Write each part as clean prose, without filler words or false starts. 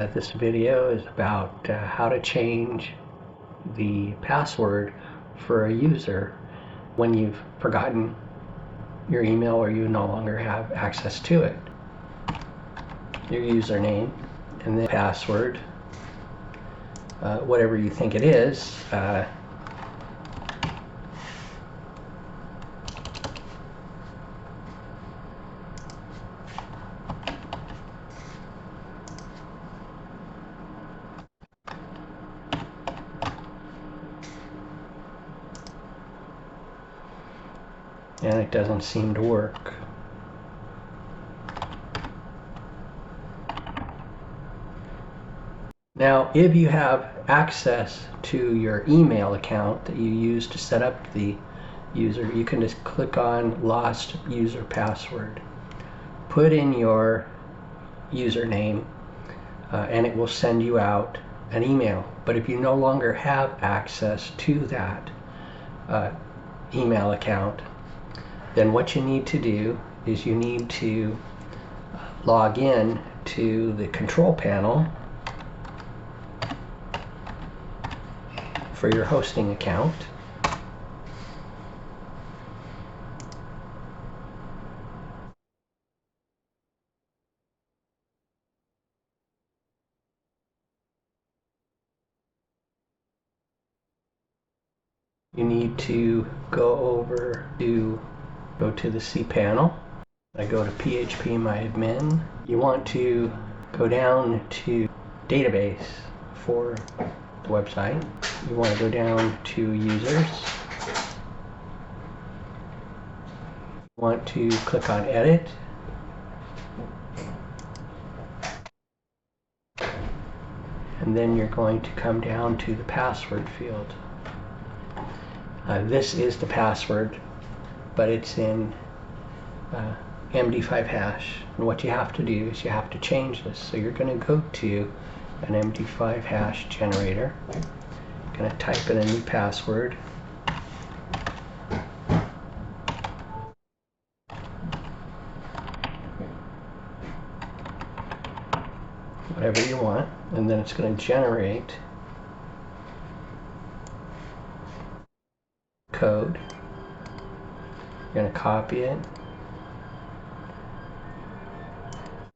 This video is about how to change the password for a user when you've forgotten your email or you no longer have access to it. Your username and the password, whatever you think it is. And it doesn't seem to work. Now, if you have access to your email account that you use to set up the user, you can just click on Lost User Password. Put in your username and it will send you out an email. But if you no longer have access to that email account, then what you need to do is you need to log in to the control panel for your hosting account. You need to go to the cPanel. I go to phpMyAdmin. You want to go down to database for the website. You want to go down to users. You want to click on edit. And then you're going to come down to the password field. This is the password, but it's in MD5 hash. And what you have to do is you have to change this. So you're going to go to an MD5 hash generator. You're going to type in a new password. Whatever you want, and then it's going to generate code. You're going to copy it.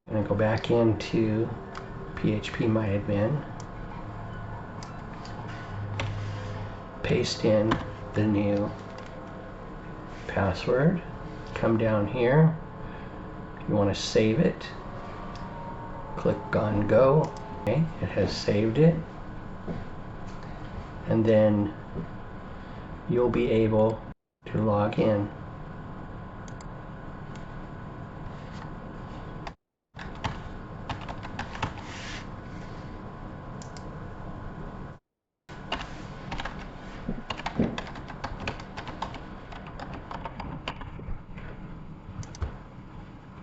You're going to go back into phpMyAdmin. Paste in the new password. Come down here. You want to save it. Click on go. Okay, it has saved it. And then you'll be able to log in.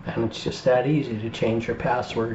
And it's just that easy to change your password.